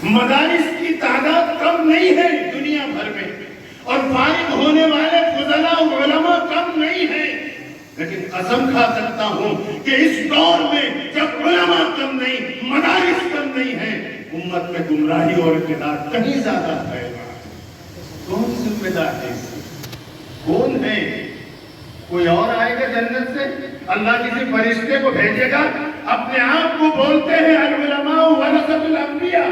مدارس کی تعداد کم نہیں ہے دنیا بھر میں، اور فارغ ہونے والے فضلاء و علماء کم نہیں ہیں، لیکن قسم کھا سکتا ہوں کہ اس دور میں جب علماء کم نہیں، مدارس کم نہیں ہیں، امت میں گمراہی اور انحراف کہیں زیادہ ہے۔ کون ذمہ دار ہے؟ کون ہے؟ کوئی اور آئے گا جنت سے؟ اللہ کسی فرشتے کو بھیجے گا؟ اپنے آپ کو بولتے ہیں العلماء ورثۃ الانبیاء،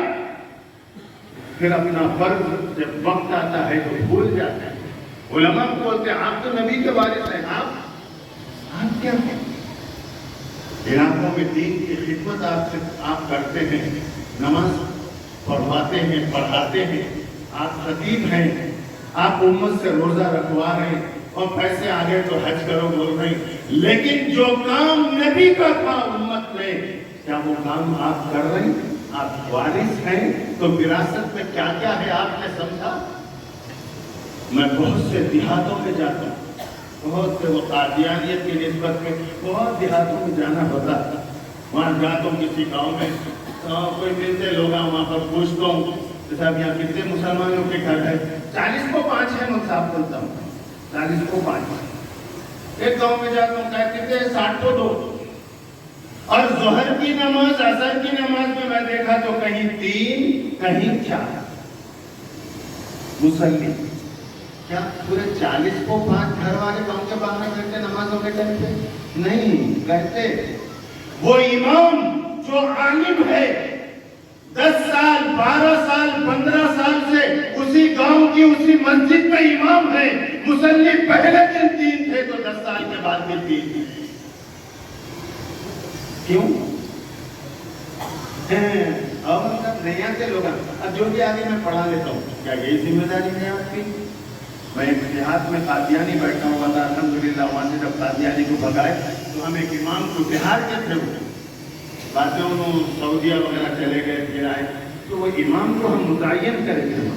پھر اپنا فرض جب وقت آتا ہے تو بھول جاتے ہیں۔ علماء کو بولتے ہیں آپ تو نبی کے وارث ہیں، آپ کیا ہیں؟ علاقوں میں دین کی خدمت آپ کرتے ہیں، نماز پڑھواتے ہیں، پڑھاتے ہیں، آپ خطیب ہیں، آپ امت سے روزہ رکھوا رہے ہیں اور پیسے آگے تو حج کرو بول رہے ہیں، لیکن جو کام نبی کا تھا امت میں، کیا وہ کام آپ کر رہے ہیں؟ آپ وارث ہیں تو وراثت میں کیا کیا ہے آپ نے سمجھا؟ میں بہت سے دیہاتوں میں جاتا ہوں، بہت سے وہ قادیانیت کی نسبت میں بہت دیہاتوں میں جانا ہوتا ہے، وہاں جاتا ہوں کسی گاؤں میں، کوئی ملتے لوگ ہیں وہاں پر پوچھتا ہوں صاحب یہاں کتنے مسلمانوں کے گھر ہے؟ 40 کو 5 ہے، میں صاحب بولتا ہوں 40 کو 5۔ ایک گاؤں میں جاتا ہوں کہتے ہیں 60 کو 2، اور ظہر کی نماز عصر کی نماز میں دیکھا تو کہیں 3 کہیں 4 مصلی۔ کیا پورے 40 کو 5 گھر والے گاؤں کے باہر کرتے نمازوں کے ٹائم پہ؟ نہیں کہتے۔ وہ امام جو عالم ہے 10 سال 12 سال 15 سال سے اسی گاؤں کی اسی مسجد میں امام ہے، مصلی پہلے دن 3 تھے تو 10 سال کے بعد بھی 3 تھے۔ کیوں؟ اور نہیں آتے لوگ، اب جو بھی آگے میں پڑھا لیتا ہوں، کیا یہی ذمہ داری ہے آپ کی؟ میں ایک دیہات میں قادیانی بیٹھا ہوا تھا، الحمدللہ وہاں سے جب قادیانی کو بھگائے تو ہم ایک امام کو بہار کے تھے، بعد میں انہوں سعودیہ وغیرہ چلے گئے پھر آئے، تو وہ امام کو ہم متعین کریں گے،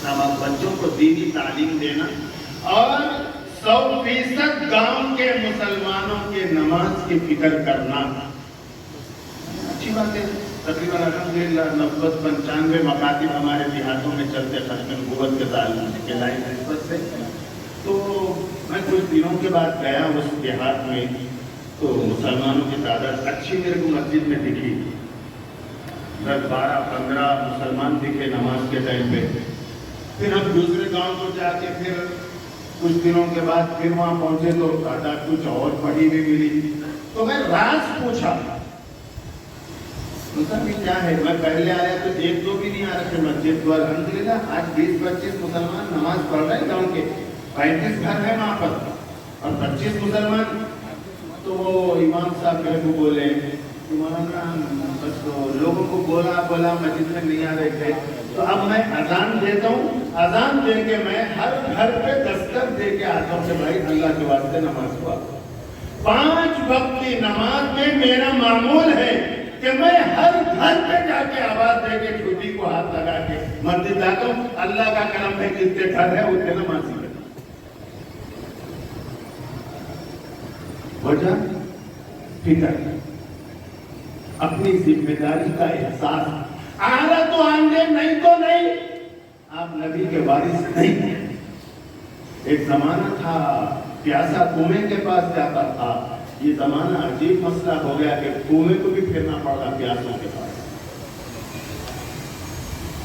آپ بچوں کو دینی تعلیم دینا اور 100% گاؤں کے مسلمانوں کے نماز کی فکر کرنا، اچھی بات ہے۔ تقریباً الحمدللہ 90-95 مکاتب ہمارے دیہاتوں میں چلتے ختم نبوت کے تعلق کے لائن نسبت سے۔ تو میں کچھ دنوں کے بعد گیا اس دیہات میں، تو مسلمانوں کی تعداد اچھی میرے کو مسجد میں دکھی، 10-12-15 مسلمان دکھے نماز کے ٹائم پہ۔ پھر ہم دوسرے گاؤں کو جا کے پھر کچھ دنوں کے بعد پھر وہاں پہنچے تو تعداد کچھ اور بڑی بھی ملی، تو میں راز پوچھا کیا ہے؟ میں پہلے آیا تو 1-2 بھی نہیں آ رہے تھے مسجد کو، الحمدللہ آج 20-25 مسلمان نماز پڑھ رہے ہیں گاؤں کے، 35 گھر ہیں وہاں پر اور 25 مسلمان۔ تو وہ امام صاحب میرے کو بولے مولانا بس تو لوگوں کو بولا مسجد میں نہیں آ رہے تھے، تو اب میں اذان دیتا ہوں، اذان دے کے میں ہر گھر پہ دستک دے کے آتا ہوں کہ بھائی اللہ کے واسطے نماز پڑھو۔ 5 وقت کی نماز میں میرا معمول ہے کہ میں ہر گھر پہ جا کے آواز دے کے چھٹی کو ہاتھ لگا کے مسجد جاتا ہوں، اللہ کا کرم ہے جتنے گھر ہے اتنے نمازی ہے۔ وجہ فکر، اپنی ذمہ داری کا احساس، آ رہا تو آنگے نہیں تو نہیں، آپ نبی کے وارث نہیں ہیں۔ ایک زمانہ تھا پیاسا کنویں کے پاس جاتا تھا، یہ زمانہ عجیب مسئلہ ہو گیا کہ کنویں کو بھی پھرنا پڑ رہا پیاسوں کے پاس۔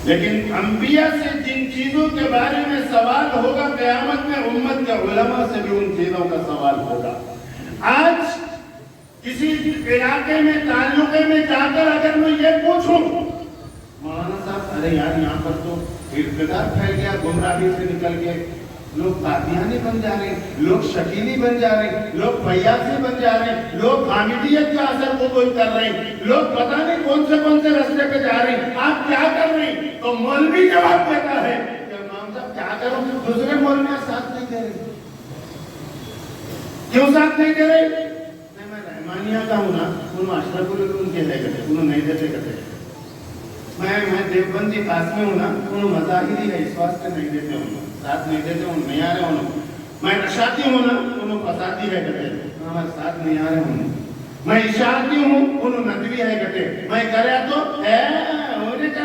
لیکن انبیاء سے جن چیزوں کے بارے میں سوال ہوگا قیامت میں، امت کے علماء سے بھی ان چیزوں کا سوال ہوگا۔ آج کسی علاقے میں تعلقے میں جا کر اگر میں یہ پوچھوں مولانا صاحب ارے یار یہاں پر تو ارتداد پھیل گیا، گمراہی سے نکل کے لوگ قادیانی بن جا رہے ہیں، لوگ شکیلی بن جا رہے ہیں، لوگ فیاضی بن جا رہے ہیں، لوگ حامدیت کا اثر قبول کر رہے ہیں، لوگ پتہ نہیں کون سے راستے پہ جا رہے ہیں، آپ کیا کر رہے ہیں؟ تو مولوی جواب دیتا ہے کہ امام صاحب کیا کروں، دوسرے مولویاں ساتھ نہیں دے رہے۔ کیوں ساتھ نہیں دے رہے؟ میں رحمانیہ کا ہوں نا، انہوں اشرف العلوم کے لے گئے، انہوں نہیں دیتے کرتے۔ میں دیوبندی قاسمی ہوں نا، انہوں مظاہری ہے اس واسطے نہیں دیتے ہوں، ساتھ نہیں دیتے ہوں، نہیں آ رہے ہوں۔ میں نشاتی ہوں نا، انہوں فسادی ہے کہتے ہمارے ساتھ نہیں آ رہے ہوں۔ میں اشارتی ہوں، انہوں ندوی ہے کہتے میں کریا تو انہیں کیا